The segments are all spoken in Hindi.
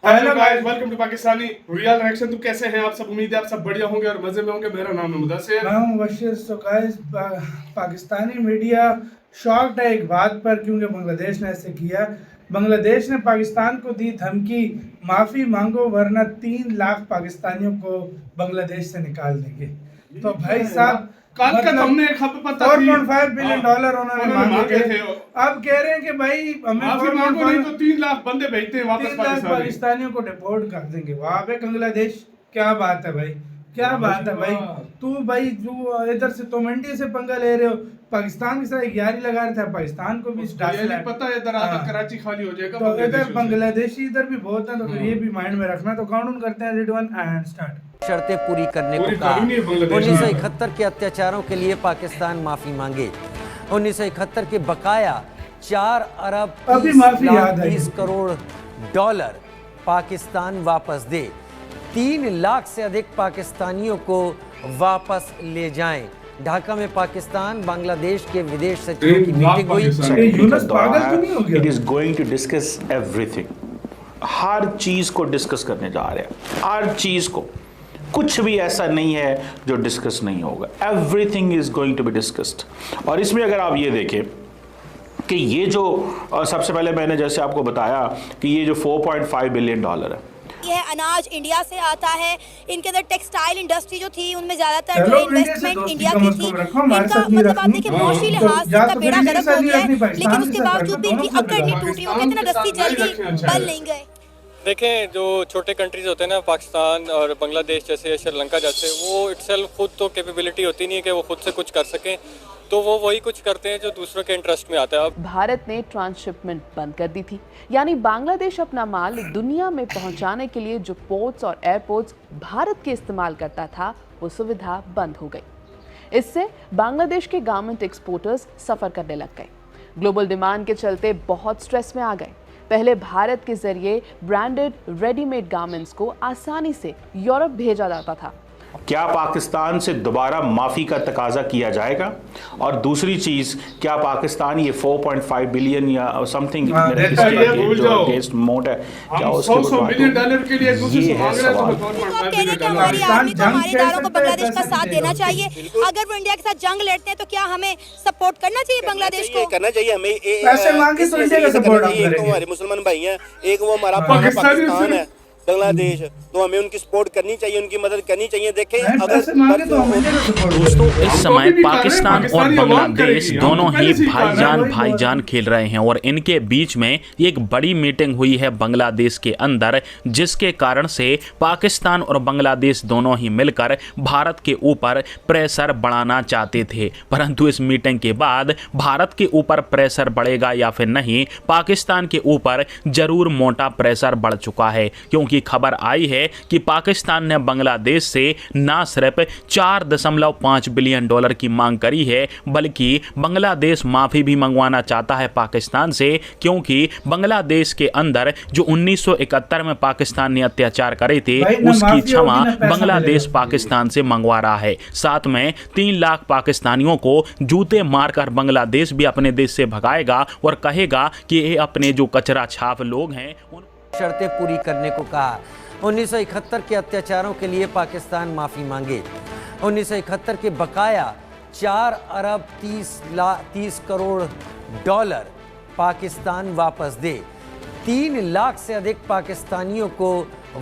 Hello guys, welcome to Pakistani real reaction. तो कैसे हैं आप सब? उम्मीद है आप सब बढ़िया होंगे और मजे में होंगे। मेरा नाम है मुदस्सिर, मैं हूं मुबश्शिर। तो गाइस, पाकिस्तानी मीडिया शॉक्ड है एक बात पर, क्योंकि बांग्लादेश ने ऐसे किया। बांग्लादेश ने पाकिस्तान को दी धमकी, माफ़ी मांगो वरना 3 लाख पाकिस्तानियों को बांग्लादेश से निकाल देंगे। तो भाई साहब, कल का मतलब हमने खबर पता थी 4.5 बिलियन डॉलर उन्होंने मांगे थे। अब कह रहे हैं कि भाई हमें माफी मांगो, नहीं तो 3 लाख बंदे भेजते हैं वापस 3 लाख पाकिस्तानियों को डिपोर्ट कर देंगे। वहां पे बांग्लादेश, क्या बात है भाई, क्या बात है भाई। तू इधर से तुम इंडिया से पंगा ले रहे हो, पाकिस्तान के साथ यारी लगा रहे थे, पाकिस्तान को भी नहीं पता है इधर आकर कराची खाली हो जाएगा। तो इधर बांग्लादेशी इधर भी बहुत है, तो फिर ये भी माइंड में रखना। तो काउंट करते हैं, रेडी 1 एंड स्टार्ट। शर्तें पूरी करने को कहा। 1971 के अत्याचारों के लिए पाकिस्तान माफी मांगे। 1971 के बकाया 4 अरब 30 करोड़ डॉलर पाकिस्तान वापस दे। 3 लाख से अधिक पाकिस्तानियों को वापस ले जाएं। ढाका में पाकिस्तान बांग्लादेश के विदेश सचिवों की मीटिंग हुई। It is going to discuss everything. हर चीज को डिस्कस करने जा रहे हैं, हर चीज को। कुछ भी ऐसा नहीं है जो डिस्कस नहीं होगा। Everything is going to be discussed. और इसमें अगर आप ये देखें कि ये जो सबसे पहले मैंने जैसे आपको बताया कि ये जो 4.5 बिलियन डॉलर है, यह अनाज इंडिया से आता है। इनके अंदर टेक्सटाइल इंडस्ट्री जो थी उनमें ज्यादातर जो इन्वेस्टमेंट इंडिया की थी। इनका मतलब आप देखिए मौशी लिहाज से इनका बेड़ा गर्क हो गया है, लेकिन उसके बावजूद भी इनकी अकड़ नहीं टूटी। वो कहते हैं ना, रस्सी जल गई बल नहीं गए। देखें, जो छोटे कंट्रीज होते हैं ना, पाकिस्तान और बांग्लादेश जैसे, श्रीलंका जैसे, वो इटसेल्फ खुद तो कैपेबिलिटी होती नहीं है कि वो खुद से कुछ कर सकें, तो वो वही कुछ करते हैं जो दूसरों के इंटरेस्ट में आता है। भारत ने ट्रांसशिपमेंट बंद कर दी थी, यानी बांग्लादेश अपना माल दुनिया में पहुंचाने के लिए जो पोर्ट्स और एयरपोर्ट्स भारत के इस्तेमाल करता था, वो सुविधा बंद हो गई। इससे बांग्लादेश के गारमेंट एक्सपोर्टर्स सफर करने लग गए। ग्लोबल डिमांड के चलते बहुत स्ट्रेस में आ गए। पहले भारत के जरिए ब्रांडेड रेडीमेड गारमेंट्स को आसानी से यूरोप भेजा जाता था। क्या पाकिस्तान से दोबारा माफी का तकाजा किया जाएगा? और दूसरी चीज, क्या पाकिस्तान ये 4.5 बिलियन या समथिंग अगेंस्ट अमाउंट है, क्या उसके बिलियन डॉलर के लिए दूसरे से मांग रहे हैं? आप कह रहे हैं कि हमारी आर्मी को, हमारे इदारों को बांग्लादेश का साथ देना चाहिए। अगर वो इंडिया के साथ जंग लड़ते हैं तो क्या हमें सपोर्ट करना चाहिए? बांग्लादेश को करना चाहिए। हमें पैसे मांगे तो इंडिया का सपोर्ट करेंगे। एक तो हमारे मुसलमान भाई हैं, एक वो हमारा पाकिस्तान है, बांग्लादेश, तो हमें उनकी सपोर्ट करनी चाहिए, उनकी मदद करनी चाहिए। देखें, अगर दोस्तों, इस समय पाकिस्तान और बांग्लादेश दोनों ही भाईजान खेल रहे हैं और इनके बीच में एक बड़ी मीटिंग हुई है बांग्लादेश के अंदर, जिसके कारण से पाकिस्तान और बांग्लादेश दोनों ही मिलकर भारत के ऊपर प्रेशर बढ़ाना चाहते थे। परंतु इस मीटिंग के बाद भारत के ऊपर प्रेशर बढ़ेगा या फिर नहीं, पाकिस्तान के ऊपर जरूर मोटा प्रेशर बढ़ चुका है, क्योंकि खबर आई है कि पाकिस्तान ने बांग्लादेश से ना सिर्फ 4.5 बिलियन डॉलर की मांग करी है, बल्कि बांग्लादेश माफी भी मंगवाना चाहता है पाकिस्तान से, क्योंकि बांग्लादेश के अंदर जो 1971 में पाकिस्तान ने अत्याचार करे थे, उसकी क्षमा बांग्लादेश पाकिस्तान से मंगवा रहा है। साथ में 3 लाख पाकिस्तानियों को जूते मारकर बांग्लादेश भी अपने देश से भगाएगा और कहेगा कि ये अपने जो कचरा छाप लोग हैं शर्तें पूरी करने को कहा। 1971 के अत्याचारों के लिए पाकिस्तान माफी मांगे। 1971 के बकाया 4 अरब 30 करोड़ डॉलर पाकिस्तान वापस दे। 3 लाख से अधिक पाकिस्तानियों को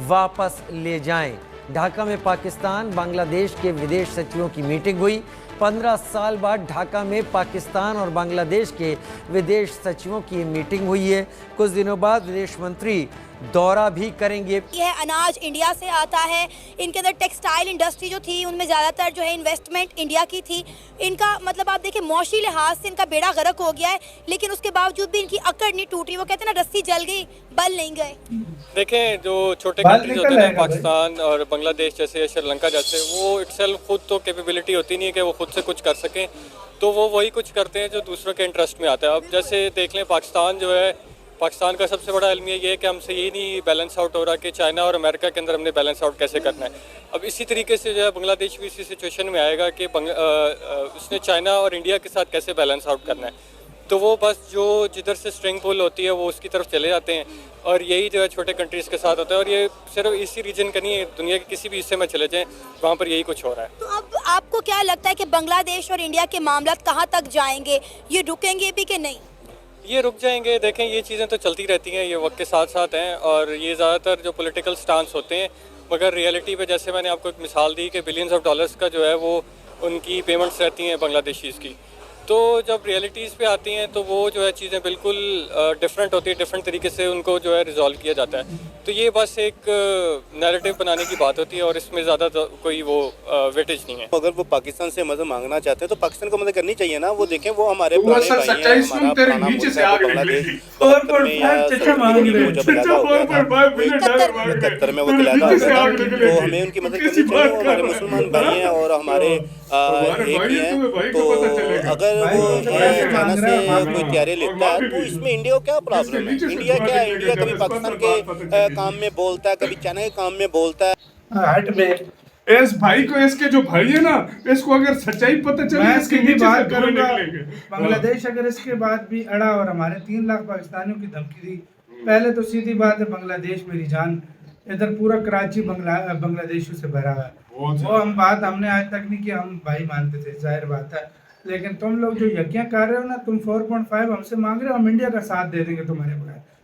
वापस ले जाएं। ढाका में पाकिस्तान बांग्लादेश के विदेश सचिवों की मीटिंग हुई। 15 साल बाद ढाका में पाकिस्तान और बांग्लादेश के विदेश सचिवों की मीटिंग हुई है। कुछ दिनों बाद विदेश मंत्री दौरा भी करेंगे। यह अनाज इंडिया से आता है। इनके अंदर टेक्सटाइल इंडस्ट्री जो थी उनमें ज्यादातर जो है इन्वेस्टमेंट इंडिया की थी। इनका मतलब आप देखिए मौशी लिहाज से इनका बेड़ा गर्क हो गया है, लेकिन उसके बावजूद भी इनकी अकड़ नहीं टूटी। वो कहते हैं ना, रस्सी जल गई बल नहीं गए। देखें, जो छोटे कंट्रीज होते हैं ना, पाकिस्तान और बांग्लादेश जैसे, श्रीलंका जैसे, वो इटसेल्फ खुद तो कैपेबिलिटी होती नहीं है कि वो खुद से कुछ कर सकें, तो वो वही कुछ करते हैं जो दूसरों के इंटरेस्ट में आता है। अब जैसे देख लें, पाकिस्तान जो है, पाकिस्तान का सबसे बड़ा अलमिया ये है कि हमसे ये नहीं बैलेंस आउट हो रहा कि चाइना और अमेरिका के अंदर हमने बैलेंस आउट कैसे करना है। अब इसी तरीके से जो है बांग्लादेश भी इसी सिचुएशन में आएगा कि उसने चाइना और इंडिया के साथ कैसे बैलेंस आउट करना है। तो वो बस जो जिधर से स्ट्रिंग पुल होती है वो उसकी तरफ चले जाते हैं, और यही जो है छोटे कंट्रीज़ के साथ होता है। और ये सिर्फ इसी रीजन का नहीं है, दुनिया के किसी भी हिस्से में चले जाएं वहाँ पर यही कुछ हो रहा है। तो अब आपको क्या लगता है कि बांग्लादेश और इंडिया के मामला कहाँ तक जाएंगे, ये रुकेंगे भी कि नहीं? ये रुक जाएंगे, देखें ये चीज़ें तो चलती रहती हैं, ये वक्त के साथ साथ हैं, और ये ज़्यादातर जो पॉलिटिकल स्टांस होते हैं, मगर रियलिटी पे जैसे मैंने आपको एक मिसाल दी कि बिलियंस ऑफ डॉलर्स का जो है वो उनकी पेमेंट्स रहती हैं बांग्लादेशीज़ की, तो जब रियलिटीज़ पे आती हैं तो वो जो है चीज़ें बिल्कुल डिफरेंट होती है, डिफरेंट तरीके से उनको जो है रिजॉल्व किया जाता है। तो ये बस एक नैरेटिव बनाने की बात होती है, और इसमें ज़्यादा तो कोई वो वेटेज नहीं है। अगर वो पाकिस्तान से मदद मांगना चाहते हैं तो पाकिस्तान को मदद करनी चाहिए ना। वो देखें, वो हमारे पुराने भाई हैं, हमारा पुराना मुल्क है बांग्लादेश। 71 में वो गिलादा हो गया, तो हमें उनकी मदद करनी चाहिए। वो हमारे मुसलमान भाई हैं और हमारे एक ही हैं। तो अगर वो चाइना से कोई तैयारी लेता है तो इसमें इंडिया को क्या प्रॉब्लम है? इंडिया क्या है? इंडिया कभी पाकिस्तान के काम में बोलता है, कभी चाइना के काम में बोलता है। हट में इस भाई को, इसके जो भाई है ना, इसको अगर सच्चाई पता चले, मैं इसके सीधी नीचे बात से दोनों करूंगा। निकलेंगे। बांग्लादेश अगर इसके बाद भी अड़ा और हमारे 3 लाख पाकिस्तानियों की धमकी दी, पहले तो सीधी बात है, बांग्लादेश मेरी जान, इधर पूरा कराची बांग्लादेशियों से भरा हुआ है। वो हम बात हमने आज तक नहीं की, हम भाई मानते थे, जाहिर बात है। लेकिन तुम लोग जो यज्ञ कर रहे हो ना, तुम 4.5 हमसे मांग रहे हो, हम इंडिया का साथ दे देंगे तुम्हारे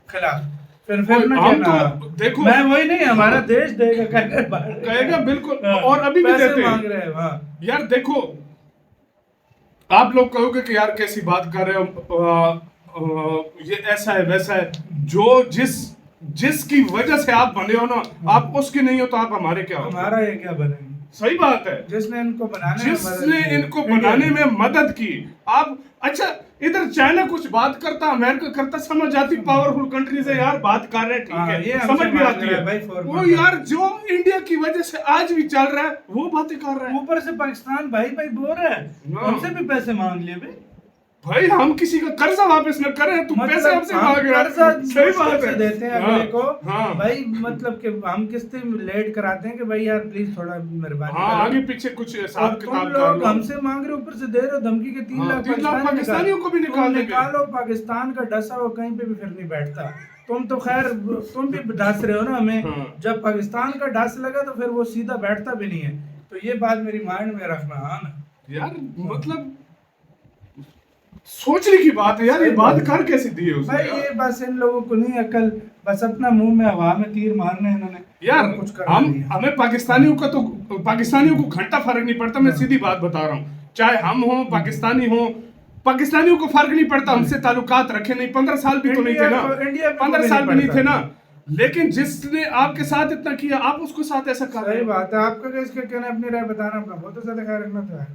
खिलाफ। फिर ना कहना, देखो मैं वही नहीं, हमारा देश देगा, कहेगा बिल्कुल। और अभी भी देते मांग रहे हैं यार। देखो, आप लोग कहोगे कि यार कैसी बात कर रहे हो, ये ऐसा है वैसा है। जो जिसकी वजह से आप बने हो ना, आप उसके नहीं हो तो आप हमारे क्या हो? हमारा ये क्या बनेंगे? सही बात है, जिसने इनको बनाने में मदद की। आप अच्छा, इधर चाइना कुछ बात करता, अमेरिका करता, समझ आती, पावरफुल कंट्रीज है यार, बात कर रहे हैं, ठीक है, ये समझ भी आती है। वो यार जो इंडिया की वजह से आज भी चल रहा है, वो बातें कर रहे हैं। ऊपर से पाकिस्तान भाई बोल रहा है, हमसे भी पैसे मांग लिए भाई। हम किसी का कर्जा वापस न करें, तुम पैसे हमसे मांग रहे हो। सही बात है, देते हैं अगले को। भाई मतलब कि हम किस्तें लेट कराते हैं कि भाई यार प्लीज थोड़ा मेहरबानी करो। आगे पीछे कुछ हिसाब किताब लोग हमसे मांग रहे, ऊपर से दे रहे हो धमकी के 3 लाख पाकिस्तानियों को भी निकालो। पाकिस्तान का डसा वो कहीं पे भी फिर नहीं बैठता। तुम तो खैर तुम भी डस रहे हो ना हमें। जब पाकिस्तान का डस लगा तो फिर वो सीधा बैठता भी नहीं है। तो ये बात मेरी माइंड में रखना। हाँ ना यार, मतलब सोचने की बात है यार, ये बात कर कैसे दी है उसने? भाई ये बस इन लोगों को नहीं अकल, बस अपना मुंह में हवा में तीर मारने इन्होंने यार। कुछ हमें पाकिस्तानियों को घंटा फर्क नहीं पड़ता। मैं सीधी बात बता रहा हूँ, चाहे हम हो पाकिस्तानी हो, पाकिस्तानियों को फर्क नहीं पड़ता। हमसे ताल्लुकात रखे नहीं, 15 साल भी तो नहीं थे ना, 15 साल भी नहीं थे ना। लेकिन जिसने आपके साथ इतना किया, आप उसको साथ ऐसा कर रहे हैं। सही बात है। आपका इसके कहना, अपनी राय बताना, अपना बहुत ज्यादा ख्याल रखना था।